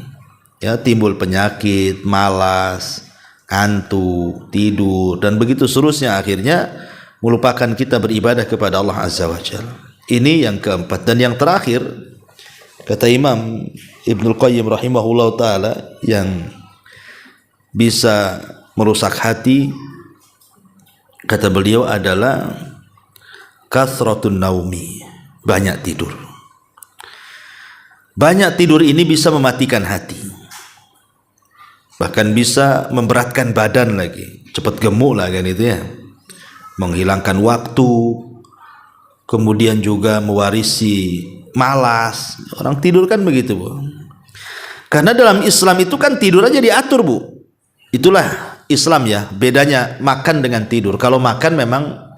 Ya, timbul penyakit, malas, ngantuk, tidur dan begitu seterusnya, akhirnya melupakan kita beribadah kepada Allah Azza wa Jalla. Ini yang keempat. Dan yang terakhir kata Imam Ibnul Qayyim rahimahullah ta'ala, yang bisa merusak hati kata beliau adalah kathratun naumi, banyak tidur. Banyak tidur ini bisa mematikan hati, bahkan bisa memberatkan badan lagi, cepat gemuk lah kan itu ya, menghilangkan waktu, kemudian juga mewarisi malas. Orang tidur kan begitu, Bu. Karena dalam Islam itu kan tidur aja diatur, Bu. Itulah Islam ya, bedanya makan dengan tidur. Kalau makan memang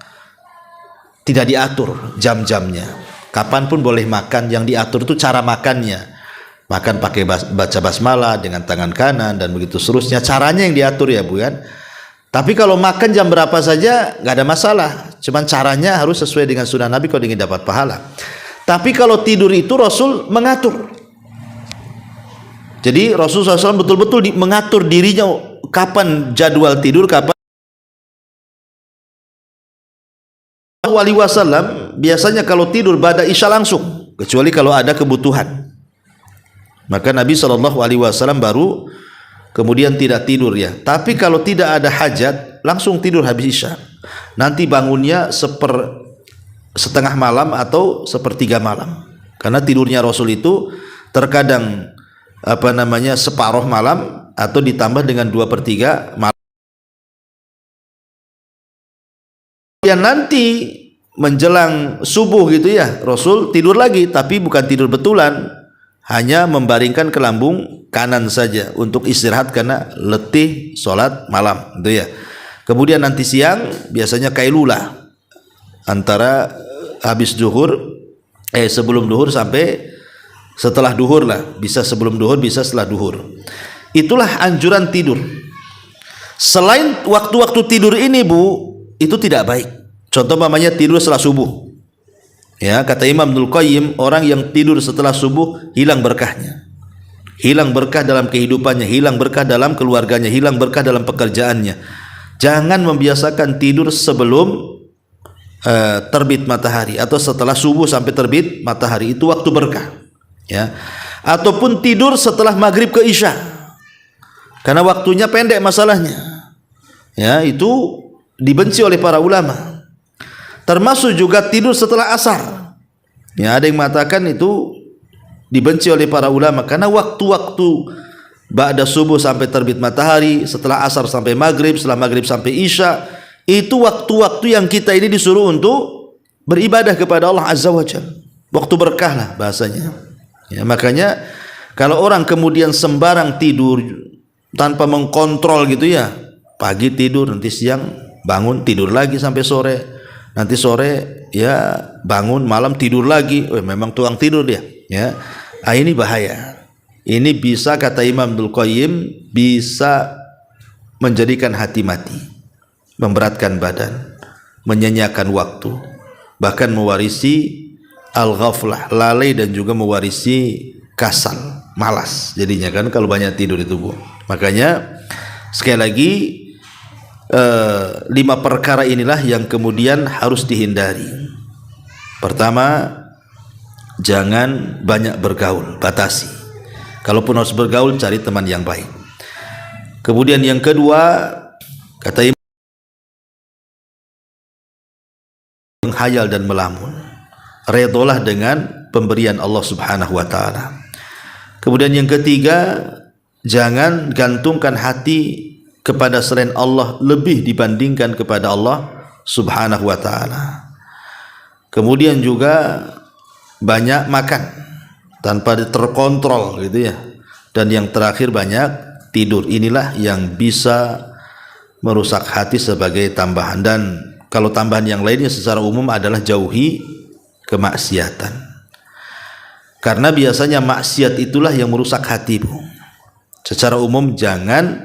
tidak diatur jam-jamnya, kapanpun boleh makan. Yang diatur itu cara makannya. Makan pakai baca basmalah dengan tangan kanan dan begitu seterusnya, caranya yang diatur ya, Bu kan. Tapi kalau makan jam berapa saja nggak ada masalah, cuman caranya harus sesuai dengan sunnah Nabi kalau ingin dapat pahala. Tapi kalau tidur itu Rasul mengatur. Jadi Rasul SAW betul-betul mengatur dirinya kapan jadwal tidur, kapan. Alaihi Wasallam biasanya kalau tidur ba'da isya langsung, kecuali kalau ada kebutuhan. Maka Nabi SAW baru kemudian tidak tidur ya. Tapi kalau tidak ada hajat langsung tidur habis isya. Nanti bangunnya setengah malam atau sepertiga malam. Karena tidurnya Rasul itu terkadang separuh malam atau ditambah dengan 2/3 malam. Yang nanti menjelang subuh gitu ya, Rasul tidur lagi, tapi bukan tidur betulan, hanya membaringkan ke lambung kanan saja untuk istirahat karena letih sholat malam gitu ya. Kemudian nanti siang biasanya kailulah, antara habis duhur, sebelum duhur sampai setelah duhur lah, bisa sebelum duhur, bisa setelah duhur. Itulah anjuran tidur. Selain waktu-waktu tidur ini, Bu, itu tidak baik. Contoh namanya tidur setelah subuh. Ya, kata Imam Ibnul Qayyim, orang yang tidur setelah subuh hilang berkahnya. Hilang berkah dalam kehidupannya, hilang berkah dalam keluarganya, hilang berkah dalam pekerjaannya. Jangan membiasakan tidur sebelum terbit matahari atau setelah subuh sampai terbit matahari, itu waktu berkah. Ya. Ataupun tidur setelah maghrib ke isya, karena waktunya pendek masalahnya. Ya, itu dibenci oleh para ulama. Termasuk juga tidur setelah asar. Ya, ada yang mengatakan itu dibenci oleh para ulama karena waktu-waktu ba'da subuh sampai terbit matahari, setelah asar sampai maghrib, setelah maghrib sampai isya, itu waktu-waktu yang kita ini disuruh untuk beribadah kepada Allah Azza wa Jalla. waktu berkah lah bahasanya. Ya, makanya kalau orang kemudian sembarang tidur tanpa mengkontrol gitu ya, pagi tidur, nanti siang bangun tidur lagi sampai sore, nanti sore ya bangun, malam tidur lagi, memang tukang tidur dia. Ya, ini bahaya. Ini bisa, kata Imam Ibnu Qayyim, bisa menjadikan hati mati, memberatkan badan, menyanyiakan waktu, bahkan mewarisi al-ghaflah, lalai, dan juga mewarisi kasal, malas jadinya kan kalau banyak tidur itu, Bu. Makanya sekali lagi 5 perkara inilah yang kemudian harus dihindari. Pertama, jangan banyak bergaul, batasi. Kalaupun harus bergaul, cari teman yang baik. Kemudian yang kedua, kata Imam, menghayal dan melamun. Redolah dengan pemberian Allah Subhanahu wa taala. Kemudian yang ketiga, jangan gantungkan hati kepada selain Allah lebih dibandingkan kepada Allah Subhanahu wa taala. Kemudian juga banyak makan tanpa terkontrol gitu ya. Dan yang terakhir, banyak tidur. Inilah yang bisa merusak hati sebagai tambahan. Dan kalau tambahan yang lainnya secara umum adalah jauhi kemaksiatan. Karena biasanya maksiat itulah yang merusak hati, Bu. Secara umum jangan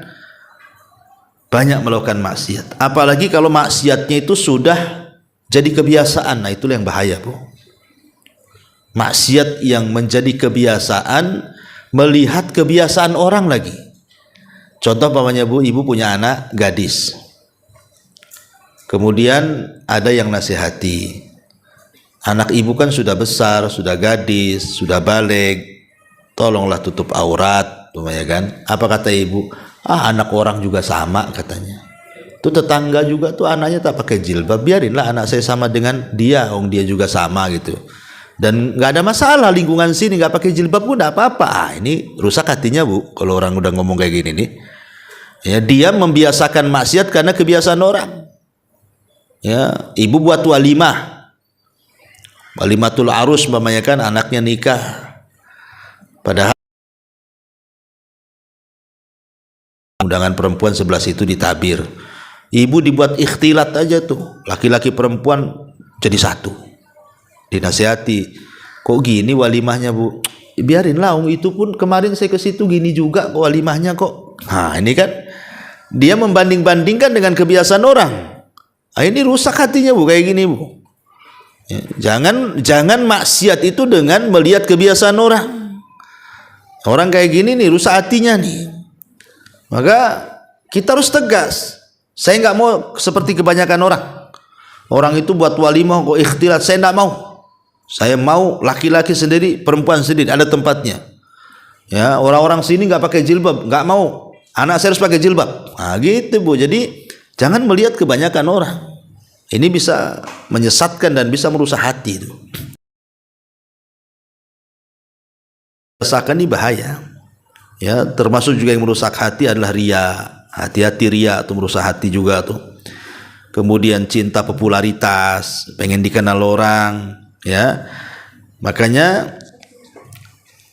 banyak melakukan maksiat. Apalagi kalau maksiatnya itu sudah jadi kebiasaan. Nah, itulah yang bahaya, Bu. Maksiat yang menjadi kebiasaan, melihat kebiasaan orang lagi. Contoh pamannya, Bu, ibu punya anak gadis. Kemudian ada yang nasihati. Anak ibu kan sudah besar, sudah gadis, sudah balik. Tolonglah tutup aurat, ya kan? Apa kata ibu? Anak orang juga sama, katanya. Tuh tetangga juga tuh anaknya tak pakai jilbab, biarinlah anak saya sama dengan dia, dia juga sama gitu. Dan nggak ada masalah, lingkungan sini nggak pakai jilbab pun nggak apa-apa. Ini rusak hatinya, Bu, kalau orang udah ngomong kayak gini nih. Ya, dia membiasakan maksiat karena kebiasaan orang. Ya, ibu buat walimatul arus, umpamanya kan anaknya nikah, padahal undangan perempuan sebelah situ ditabir, ibu dibuat ikhtilat aja tuh, laki-laki perempuan jadi satu, dinasihati, kok gini walimahnya, Bu? Biarinlah, itu pun kemarin saya ke situ gini juga kok walimahnya kok. Nah, ini kan dia membanding-bandingkan dengan kebiasaan orang. Nah, ini rusak hatinya, Bu, kayak gini, Bu. Ya, jangan maksiat itu dengan melihat kebiasaan orang. Orang kayak gini nih rusak hatinya nih. Maka kita harus tegas. Saya nggak mau seperti kebanyakan orang. Orang itu buat walimah kok ikhtilat, saya nggak mau. Saya mau laki-laki sendiri, perempuan sendiri, ada tempatnya. Ya, orang-orang sini nggak pakai jilbab, nggak mau. Anak saya harus pakai jilbab. Nah, gitu, Bu. Jadi jangan melihat kebanyakan orang. Ini bisa menyesatkan dan bisa merusak hati itu. Rasakan ini bahaya. Ya, termasuk juga yang merusak hati adalah ria. Hati-hati ria atau merusak hati juga tuh. Kemudian cinta popularitas, pengen dikenal orang, ya. Makanya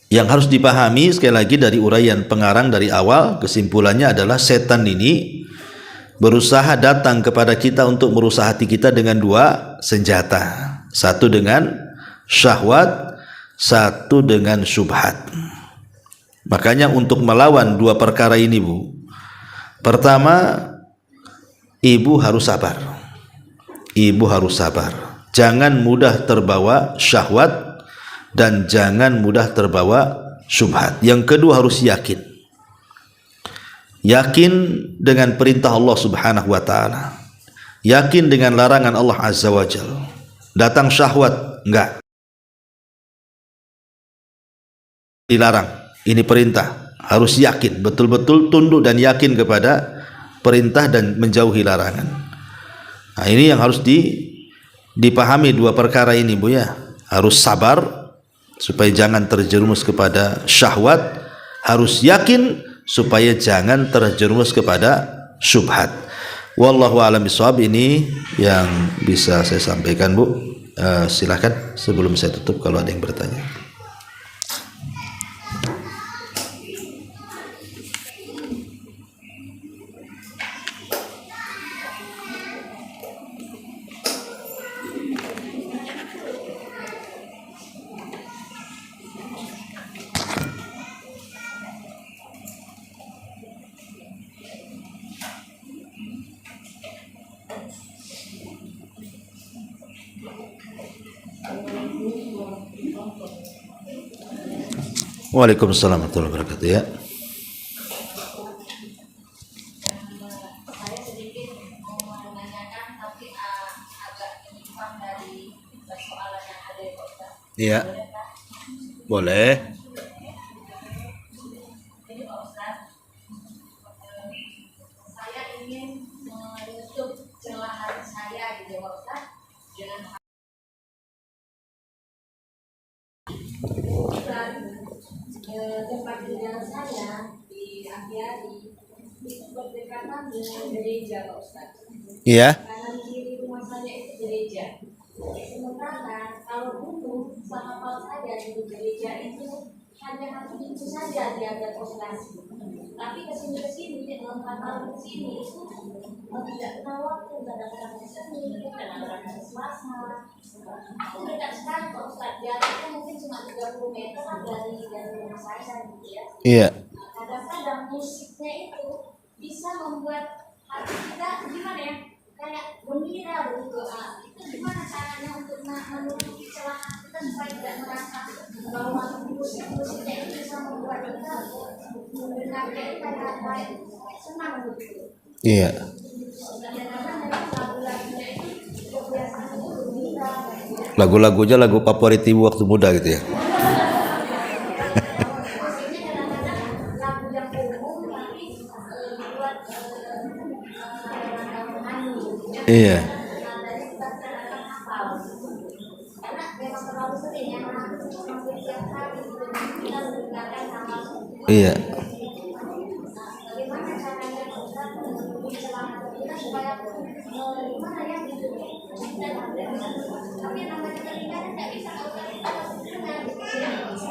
yang harus dipahami sekali lagi dari uraian pengarang dari awal, kesimpulannya adalah setan ini berusaha datang kepada kita untuk merusak hati kita dengan 2 senjata. Satu dengan syahwat, satu dengan syubhat. Makanya untuk melawan 2 perkara ini, Bu, pertama, ibu harus sabar. Ibu harus sabar. Jangan mudah terbawa syahwat dan jangan mudah terbawa syubhat. Yang kedua, harus yakin. Yakin dengan perintah Allah Subhanahu wa taala. Yakin dengan larangan Allah Azza wa Jalla. Datang syahwat, enggak. Dilarang, ini perintah. Harus yakin, betul-betul tunduk dan yakin kepada perintah dan menjauhi larangan. Nah, ini yang harus dipahami 2 perkara ini, Bu, ya. Harus sabar supaya jangan terjerumus kepada syahwat, harus yakin supaya jangan terjerumus kepada syubhat. Wallahu a'lam bishawab. Ini yang bisa saya sampaikan, Bu. Silakan sebelum saya tutup kalau ada yang bertanya. Waalaikumsalam warahmatullahi wabarakatuh ya. Saya sedikit mau menanyakan tapi agak menyimpang dari persoalan yang ada ya Pak Ustaz. Iya. Boleh. Jadi Pak Ustaz, saya ingin menutup celah hati saya gitu Pak Ustaz dengan tempat tinggal saya di Apiari itu berdekatan dengan gereja Pak Ustaz. Iya. Kanan kiri rumah saya itu gereja. Sementara kalau dulu sahabat saya di gereja itu hanya satu pintu saja diada konsultasi. Tapi kesini 4 tahun kesini itu tidak kenal waktu, kadang-kadang ke Senin, kadang-kadang ke Selasa. Aku dekat sekali Pak Ustaz, jaraknya mungkin cuma 30 meter dari rumah saya gitu ya. Iya. Kadang-kadang musiknya itu bisa membuat hati kita gimana ya, kayak gembira berdoa. Itu gimana caranya untuk menutupi celah kita supaya tidak merasa bahwa musiknya itu bisa membuat kita mendengarnya itu kayak senang gitu. Iya. Lagu-lagunya lagu favorit ibu waktu muda gitu ya. Iya. Iya.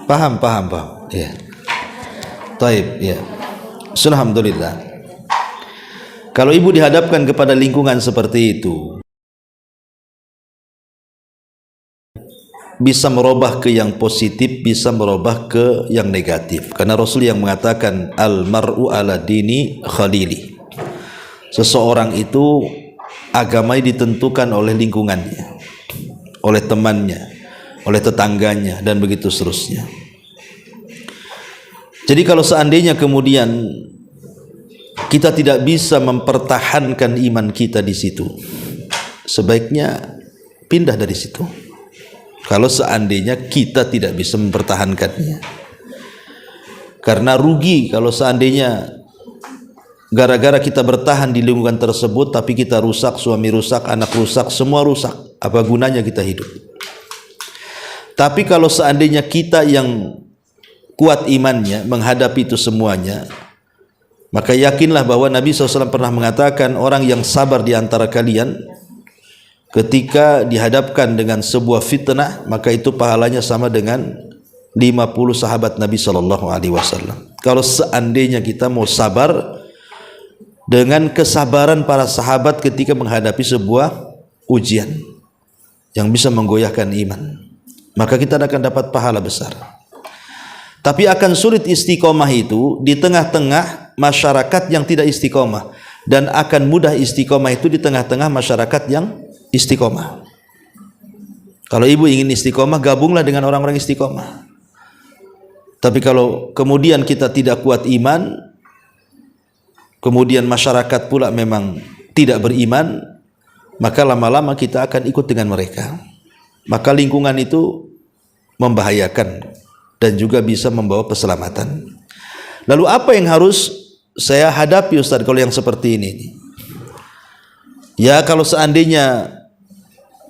Paham. Iya. Taib, ya. Alhamdulillah. Kalau ibu dihadapkan kepada lingkungan seperti itu, bisa merubah ke yang positif, bisa merubah ke yang negatif. Karena Rasul yang mengatakan al-mar'u ala dini khalili. Seseorang itu agamanya ditentukan oleh lingkungannya, oleh temannya, oleh tetangganya, dan begitu seterusnya. Jadi kalau seandainya kemudian kita tidak bisa mempertahankan iman kita di situ, sebaiknya pindah dari situ. Kalau seandainya kita tidak bisa mempertahankannya, karena rugi kalau seandainya gara-gara kita bertahan di lingkungan tersebut tapi kita rusak, suami rusak, anak rusak, semua rusak. Apa gunanya kita hidup? Tapi kalau seandainya kita yang kuat imannya menghadapi itu semuanya, maka yakinlah bahwa Nabi SAW pernah mengatakan orang yang sabar di antara kalian ketika dihadapkan dengan sebuah fitnah, maka itu pahalanya sama dengan 50 sahabat Nabi SAW. Kalau seandainya kita mau sabar dengan kesabaran para sahabat ketika menghadapi sebuah ujian yang bisa menggoyahkan iman, maka kita akan dapat pahala besar. Tapi akan sulit istiqomah itu di tengah-tengah masyarakat yang tidak istiqomah, dan akan mudah istiqomah itu di tengah-tengah masyarakat yang istiqomah. Kalau ibu ingin istiqomah, gabunglah dengan orang-orang istiqomah. Tapi kalau kemudian kita tidak kuat iman, kemudian masyarakat pula memang tidak beriman, maka lama-lama kita akan ikut dengan mereka. Maka lingkungan itu membahayakan dan juga bisa membawa keselamatan. Lalu apa yang harus saya hadapi Ustaz kalau yang seperti ini? Ya, kalau seandainya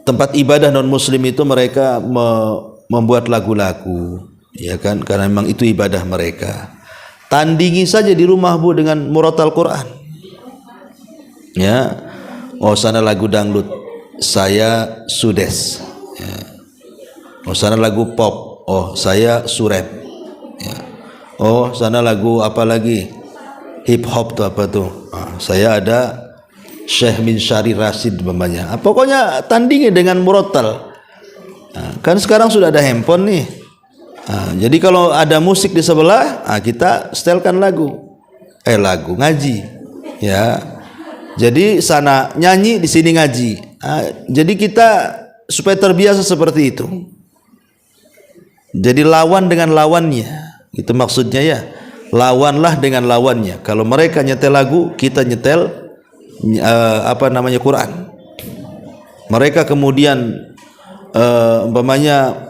tempat ibadah non muslim itu mereka membuat lagu-lagu, ya kan, karena memang itu ibadah mereka. Tandingi saja di rumah Bu dengan murotal Quran. Ya, oh sana lagu dangdut, saya sudes, Ya. Oh sana lagu pop, oh saya surep. Ya. Oh sana lagu apa lagi? Hip hop tuh apa tuh? Saya ada Syekh bin Syari Rasid umpamanya. Pokoknya tandingi dengan murotal. Kan sekarang sudah ada handphone nih. Jadi kalau ada musik di sebelah, kita setelkan lagu ngaji, ya. Jadi sana nyanyi, di sini ngaji. Jadi kita supaya terbiasa seperti itu. Jadi lawan dengan lawannya, itu maksudnya ya. Lawanlah dengan lawannya. Kalau mereka nyetel lagu, kita nyetel Quran. Mereka kemudian umpamanya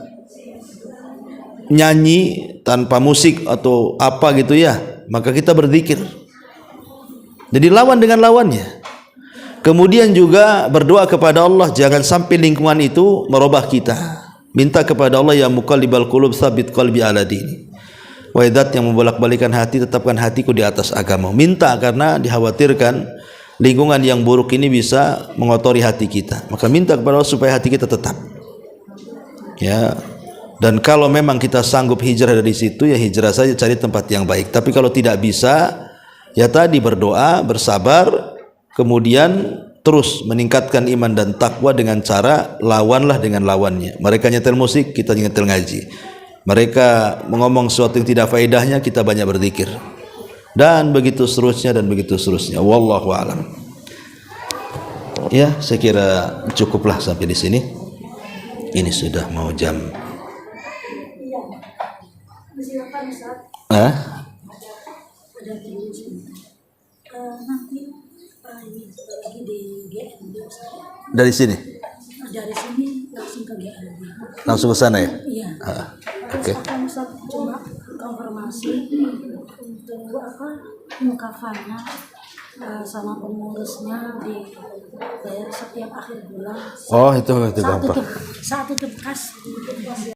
nyanyi tanpa musik atau apa gitu ya, maka kita berzikir. Jadi lawan dengan lawannya. Kemudian juga berdoa kepada Allah, jangan sampai lingkungan itu merubah kita. Minta kepada Allah, ya muqallibal qulub tsabit qalbi ala dini. Wahai Zat yang membolak-balikan hati, tetapkan hatiku di atas agama. Minta karena dikhawatirkan lingkungan yang buruk ini bisa mengotori hati kita. Maka minta kepada Allah supaya hati kita tetap. Ya. Dan kalau memang kita sanggup hijrah dari situ, ya hijrah saja, cari tempat yang baik. Tapi kalau tidak bisa, ya tadi berdoa, bersabar, kemudian terus meningkatkan iman dan takwa dengan cara lawanlah dengan lawannya. Mereka nyetel musik, kita nyetel ngaji. Mereka mengomong sesuatu yang tidak faedahnya, kita banyak berzikir. Dan begitu seterusnya dan begitu seterusnya. Wallahu a'lam. Ya, saya kira cukuplah sampai di sini. Ini sudah mau jam. Ada nanti lagi di GNB. Dari sini? Dari sini langsung ke GNB. Langsung ke sana ya? Iya. Oke. Akan cuma konfirmasi untuk mukafanya sama pengurusnya dibayar setiap akhir bulan. Oh itu gampang. Saat tutup kas.